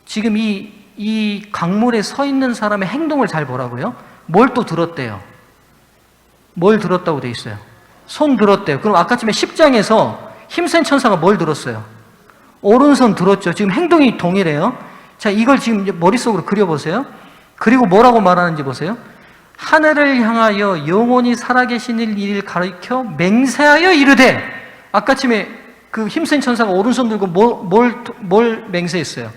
지금 이 강물에 서 있는 사람의 행동을 잘 보라고요. 뭘 또 들었대요? 뭘 들었다고 돼 있어요? 손 들었대요. 그럼 아까쯤에 10장에서 힘센 천사가 뭘 들었어요? 오른손 들었죠. 지금 행동이 동일해요. 자, 이걸 지금 머릿속으로 그려보세요. 그리고 뭐라고 말하는지 보세요. 하늘을 향하여 영원히 살아계시는 이를 가리켜 맹세하여 이르되, 아까쯤에 그 힘센 천사가 오른손 들고 뭘 맹세했어요?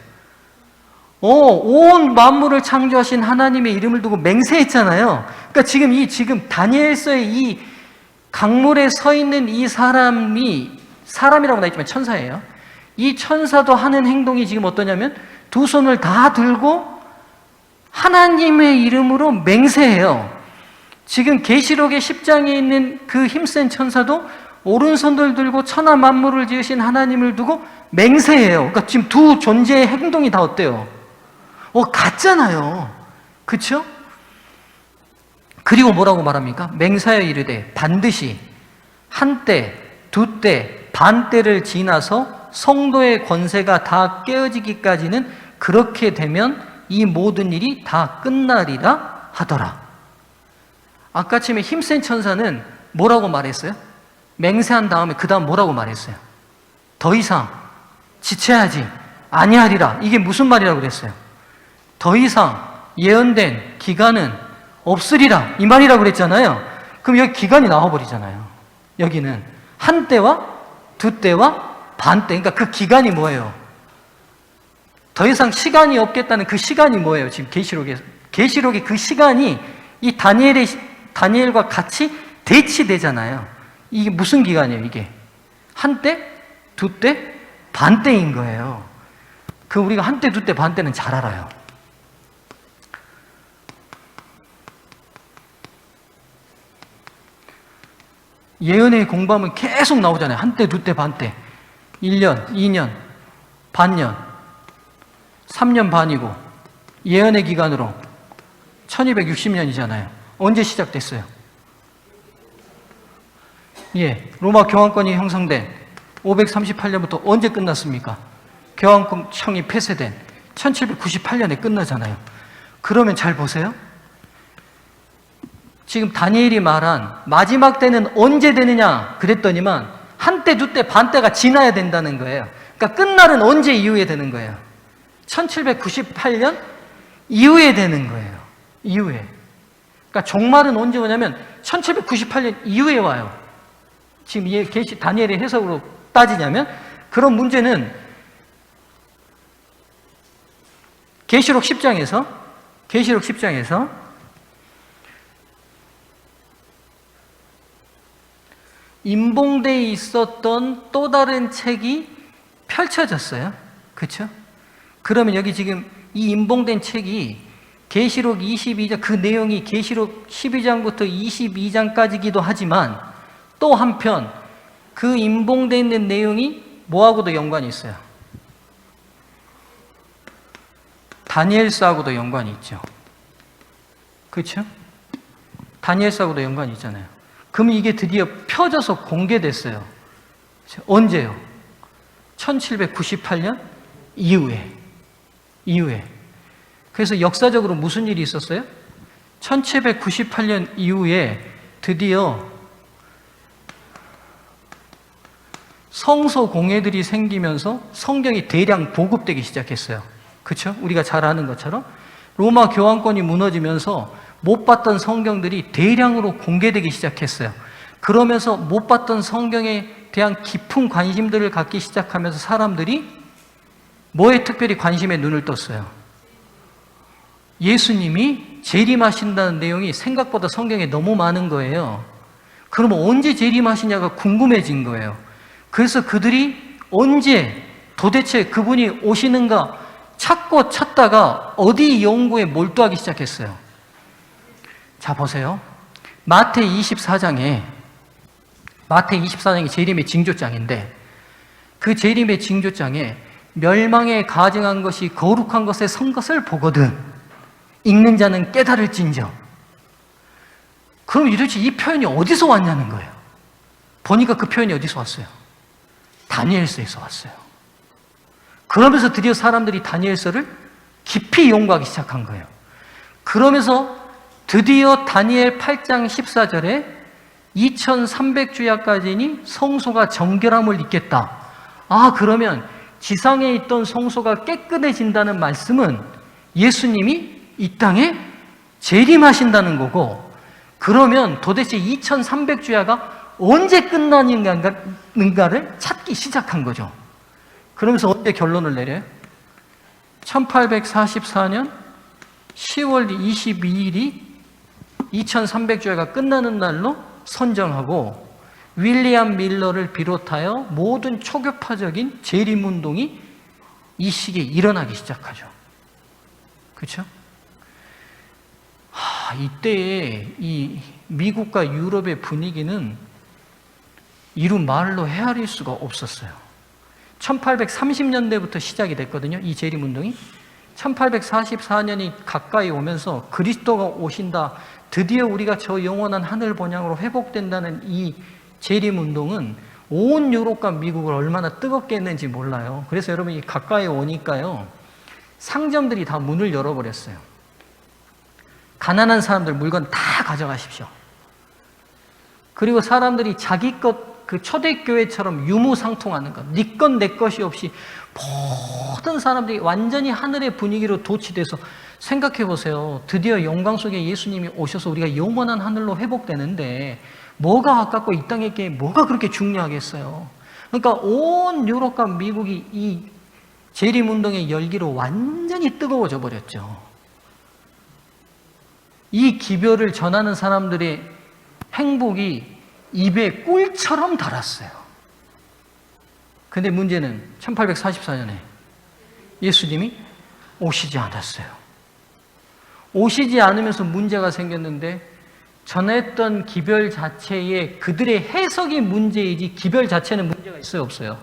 온 만물을 창조하신 하나님의 이름을 두고 맹세했잖아요. 그러니까 지금 다니엘서의 이 강물에 서 있는 이 사람이라고 나있지만 천사예요. 이 천사도 하는 행동이 지금 어떠냐면 두 손을 다 들고 하나님의 이름으로 맹세해요. 지금 계시록의 10장에 있는 그 힘센 천사도 오른손을 들고 천하 만물을 지으신 하나님을 두고 맹세해요. 그러니까 지금 두 존재의 행동이 다 어때요? 같잖아요. 그렇죠? 그리고 뭐라고 말합니까? 맹사여 이르되 반드시 한때, 두때, 반때를 지나서 성도의 권세가 다 깨어지기까지는 그렇게 되면 이 모든 일이 다 끝나리라 하더라. 아까 처음에 힘센 천사는 뭐라고 말했어요? 맹세한 다음에 그 다음 뭐라고 말했어요? 더 이상 지체하지 아니하리라. 이게 무슨 말이라고 그랬어요? 더 이상 예언된 기간은 없으리라 이 말이라고 그랬잖아요. 그럼 여기 기간이 나와버리잖아요. 여기는 한때와 두때와 반때. 그러니까 그 기간이 뭐예요? 더 이상 시간이 없겠다는 그 시간이 뭐예요? 지금 계시록의 그 시간이 이 다니엘과 같이 대치되잖아요. 이게 무슨 기간이에요? 이게 한때, 두때, 반때인 거예요. 그 우리가 한때, 두때, 반때는 잘 알아요. 예언의 공부하면 계속 나오잖아요. 한때, 두때, 반때. 1년, 2년, 반년, 3년 반이고 예언의 기간으로 1260년이잖아요. 언제 시작됐어요? 로마 교황권이 형성된 538년부터 언제 끝났습니까? 교황청이 폐쇄된 1798년에 끝나잖아요. 그러면 잘 보세요. 지금 다니엘이 말한 마지막 때는 언제 되느냐 그랬더니만 한때, 두때, 반때가 지나야 된다는 거예요. 그러니까 끝날은 언제 이후에 되는 거예요? 1798년 이후에 되는 거예요. 이후에. 그러니까 종말은 언제 오냐면 1798년 이후에 와요. 지금 다니엘의 해석으로 따지냐면 그런 문제는 계시록 10장에서 임봉대에 있었던 또 다른 책이 펼쳐졌어요. 그렇죠? 그러면 여기 지금 이 임봉된 책이 계시록 22장, 그 내용이 계시록 12장부터 22장까지기도 하지만 또 한편 그 임봉되어 있는 내용이 뭐하고도 연관이 있어요? 다니엘서하고도 연관이 있죠. 그렇죠? 다니엘서하고도 연관이 있잖아요. 그럼 이게 드디어 펴져서 공개됐어요. 언제요? 1798년 이후에. 그래서 역사적으로 무슨 일이 있었어요? 1798년 이후에 드디어 성서 공회들이 생기면서 성경이 대량 보급되기 시작했어요. 그렇죠? 우리가 잘 아는 것처럼 로마 교황권이 무너지면서 못 봤던 성경들이 대량으로 공개되기 시작했어요. 그러면서 못 봤던 성경에 대한 깊은 관심들을 갖기 시작하면서 사람들이 뭐에 특별히 관심에 눈을 떴어요? 예수님이 재림하신다는 내용이 생각보다 성경에 너무 많은 거예요. 그러면 언제 재림하시냐가 궁금해진 거예요. 그래서 그들이 언제 도대체 그분이 오시는가 찾다가 어디 연구에 몰두하기 시작했어요. 자, 보세요. 마태 24장이 재림의 징조장인데 그 재림의 징조장에 멸망에 가증한 것이 거룩한 것에 선 것을 보거든 읽는 자는 깨달을진저. 그럼 도대체 이 표현이 어디서 왔냐는 거예요. 보니까 그 표현이 어디서 왔어요? 다니엘서에서 왔어요. 그러면서 드디어 사람들이 다니엘서를 깊이 연구하기 시작한 거예요. 그러면서 드디어 다니엘 8장 14절에 2300주야까지니 성소가 정결함을 입겠다. 그러면 지상에 있던 성소가 깨끗해진다는 말씀은 예수님이 이 땅에 재림하신다는 거고, 그러면 도대체 2300주야가 언제 끝나는가를 찾기 시작한 거죠. 그러면서 언제 결론을 내려요? 1844년 10월 22일이 2300주야가 끝나는 날로 선정하고 윌리엄 밀러를 비롯하여 모든 초교파적인 재림운동이 이 시기에 일어나기 시작하죠. 그렇죠? 이때의 이 미국과 유럽의 분위기는 이루 말로 헤아릴 수가 없었어요. 1830년대부터 시작이 됐거든요. 이 재림운동이 1844년이 가까이 오면서 그리스도가 오신다, 드디어 우리가 저 영원한 하늘 번향으로 회복된다는 이 재림운동은 온 유럽과 미국을 얼마나 뜨겁게 했는지 몰라요. 그래서 여러분이 가까이 오니까요, 상점들이 다 문을 열어버렸어요. 가난한 사람들 물건 다 가져가십시오. 그리고 사람들이 자기 것, 그 초대교회처럼 유무상통하는 것, 네 것 내 것이 없이 모든 사람들이 완전히 하늘의 분위기로 도취돼서, 생각해 보세요. 드디어 영광 속에 예수님이 오셔서 우리가 영원한 하늘로 회복되는데 뭐가 아깝고 이 땅에 게 뭐가 그렇게 중요하겠어요. 그러니까 온 유럽과 미국이 이 재림운동의 열기로 완전히 뜨거워져 버렸죠. 이 기별을 전하는 사람들의 행복이 입에 꿀처럼 달았어요. 근데 문제는 1844년에 예수님이 오시지 않았어요. 오시지 않으면서 문제가 생겼는데, 전했던 기별 자체에 그들의 해석이 문제이지 기별 자체는 문제가 있어요, 없어요?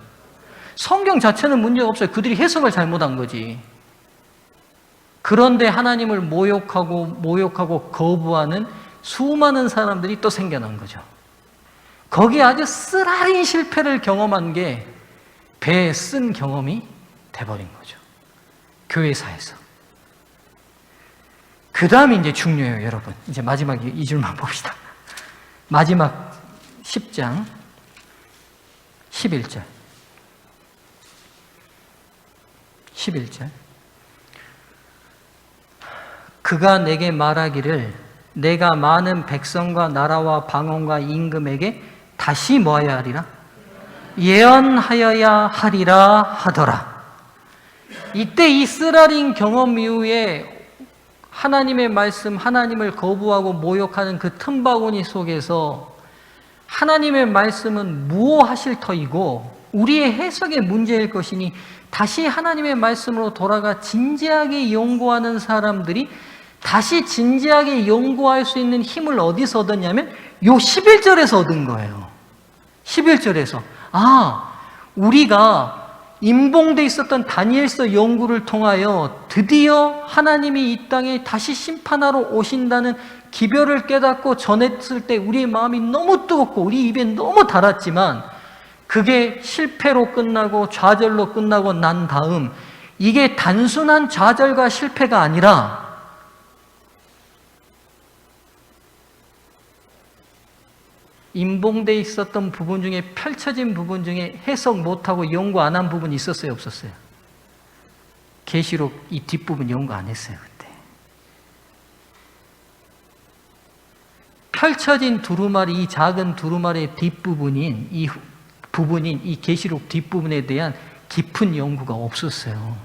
성경 자체는 문제가 없어요. 그들이 해석을 잘못한 거지. 그런데 하나님을 모욕하고 거부하는 수많은 사람들이 또 생겨난 거죠. 거기에 아주 쓰라린 실패를 경험한 게 배에 쓴 경험이 돼버린 거죠. 교회사에서. 그 다음이 이제 중요해요, 여러분. 이제 마지막 이 줄만 봅시다. 마지막 10장 11절. 11절. 그가 내게 말하기를 내가 많은 백성과 나라와 방언과 임금에게 다시 뭐하여야 하리라? 예언하여야 하리라 하더라. 이때 이 쓰라린 경험 이후에 하나님의 말씀, 하나님을 거부하고 모욕하는 그 틈바구니 속에서 하나님의 말씀은 무엇하실 터이고 우리의 해석의 문제일 것이니 다시 하나님의 말씀으로 돌아가 진지하게 연구하는 사람들이 다시 진지하게 연구할 수 있는 힘을 어디서 얻었냐면 요 11절에서 얻은 거예요. 11절에서 우리가 임봉돼 있었던 다니엘서 연구를 통하여 드디어 하나님이 이 땅에 다시 심판하러 오신다는 기별을 깨닫고 전했을 때 우리의 마음이 너무 뜨겁고 우리 입에 너무 달았지만 그게 실패로 끝나고 좌절로 끝나고 난 다음 이게 단순한 좌절과 실패가 아니라 임봉돼 있었던 부분 중에 펼쳐진 부분 중에 해석 못하고 연구 안 한 부분이 있었어요, 없었어요? 계시록 이 뒷부분 연구 안 했어요, 그때. 펼쳐진 두루마리, 이 작은 두루마리의 뒷부분인 이 계시록 뒷부분에 대한 깊은 연구가 없었어요.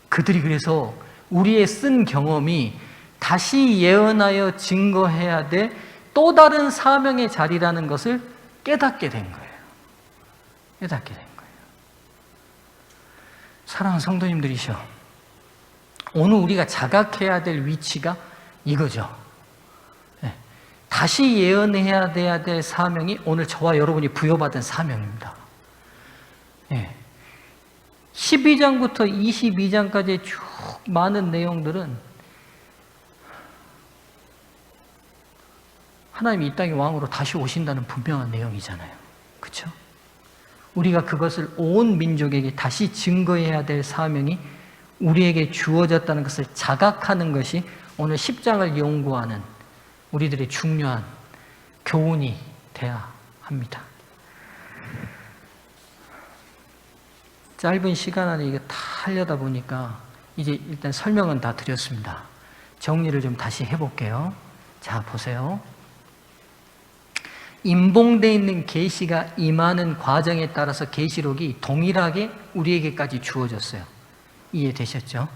그들이 그래서 우리의 쓴 경험이 다시 예언하여 증거해야 될 또 다른 사명의 자리라는 것을 깨닫게 된 거예요. 깨닫게 된 거예요. 사랑하는 성도님들이셔, 오늘 우리가 자각해야 될 위치가 이거죠. 다시 예언해야 될 사명이 오늘 저와 여러분이 부여받은 사명입니다. 12장부터 22장까지의 쭉 많은 내용들은 하나님이 이 땅의 왕으로 다시 오신다는 분명한 내용이잖아요. 그렇죠? 우리가 그것을 온 민족에게 다시 증거해야 될 사명이 우리에게 주어졌다는 것을 자각하는 것이 오늘 10장을 연구하는 우리들의 중요한 교훈이 돼야 합니다. 짧은 시간 안에 이게 다 하려다 보니까 이제 일단 설명은 다 드렸습니다. 정리를 좀 다시 해볼게요. 자, 보세요. 임봉되어 있는 계시가 임하는 과정에 따라서 계시록이 동일하게 우리에게까지 주어졌어요. 이해되셨죠?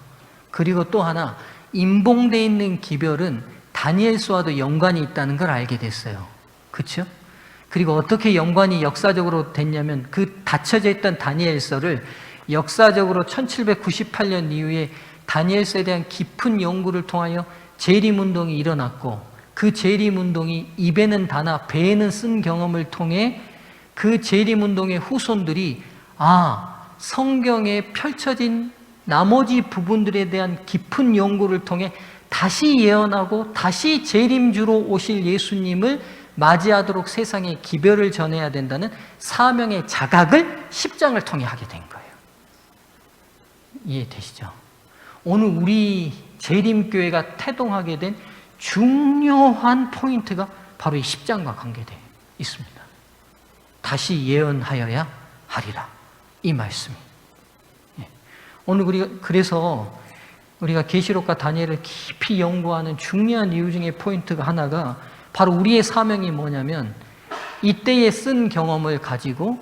그리고 또 하나, 임봉되어 있는 기별은 다니엘서와도 연관이 있다는 걸 알게 됐어요. 그렇죠? 그리고 어떻게 연관이 역사적으로 됐냐면 그 닫혀져 있던 다니엘서를 역사적으로 1798년 이후에 다니엘서에 대한 깊은 연구를 통하여 재림운동이 일어났고, 그 재림운동이 입에는 다나 배에는 쓴 경험을 통해 그 재림운동의 후손들이 성경에 펼쳐진 나머지 부분들에 대한 깊은 연구를 통해 다시 예언하고 다시 재림주로 오실 예수님을 맞이하도록 세상에 기별을 전해야 된다는 사명의 자각을 10장을 통해 하게 된 거예요. 이해되시죠? 오늘 우리 재림교회가 태동하게 된 중요한 포인트가 바로 이 10장과 관계되어 있습니다. 다시 예언하여야 하리라, 이 말씀이. 오늘 그래서 우리가 계시록과 다니엘을 깊이 연구하는 중요한 이유 중에 포인트가 하나가 바로 우리의 사명이 뭐냐면 이때에 쓴 경험을 가지고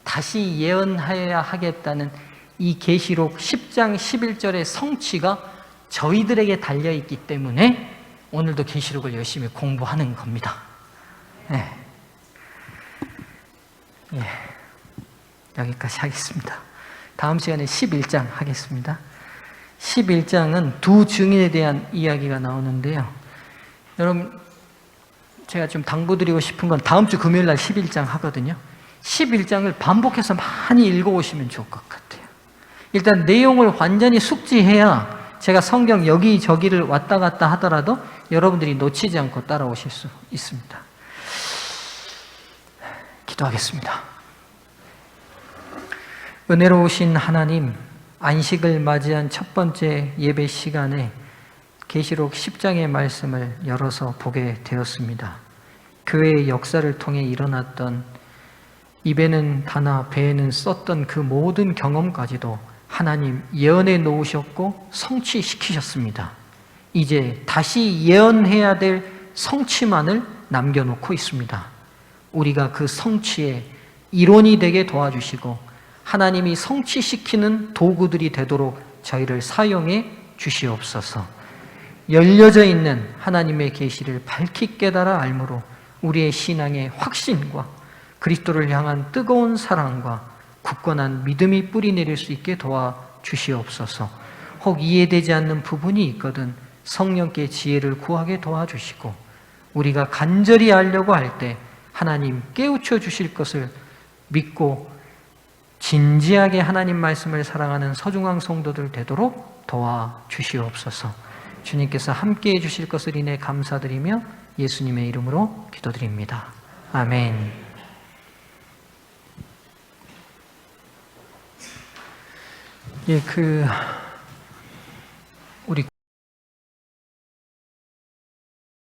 다시 예언하여야 하겠다는 이 계시록 10장 11절의 성취가 저희들에게 달려있기 때문에 오늘도 계시록을 열심히 공부하는 겁니다. 여기까지 하겠습니다. 다음 시간에 11장 하겠습니다. 11장은 두 증인에 대한 이야기가 나오는데요. 여러분, 제가 좀 당부드리고 싶은 건 다음 주 금요일 날 11장 하거든요. 11장을 반복해서 많이 읽어오시면 좋을 것 같아요. 일단 내용을 완전히 숙지해야 제가 성경 여기저기를 왔다 갔다 하더라도 여러분들이 놓치지 않고 따라오실 수 있습니다. 기도하겠습니다. 은혜로우신 하나님, 안식을 맞이한 첫 번째 예배 시간에 계시록 10장의 말씀을 열어서 보게 되었습니다. 교회의 역사를 통해 일어났던 입에는 다나 배에는 썼던 그 모든 경험까지도 하나님 예언해 놓으셨고 성취시키셨습니다. 이제 다시 예언해야 될 성취만을 남겨놓고 있습니다. 우리가 그 성취의 이론이 되게 도와주시고 하나님이 성취시키는 도구들이 되도록 저희를 사용해 주시옵소서. 열려져 있는 하나님의 계시를 밝히 깨달아 알므로 우리의 신앙의 확신과 그리스도를 향한 뜨거운 사랑과 굳건한 믿음이 뿌리내릴 수 있게 도와주시옵소서. 혹 이해되지 않는 부분이 있거든 성령께 지혜를 구하게 도와주시고 우리가 간절히 알려고 할 때 하나님 깨우쳐 주실 것을 믿고 진지하게 하나님 말씀을 사랑하는 서중앙 성도들 되도록 도와주시옵소서. 주님께서 함께해 주실 것을 인해 감사드리며 예수님의 이름으로 기도드립니다. 아멘. 예,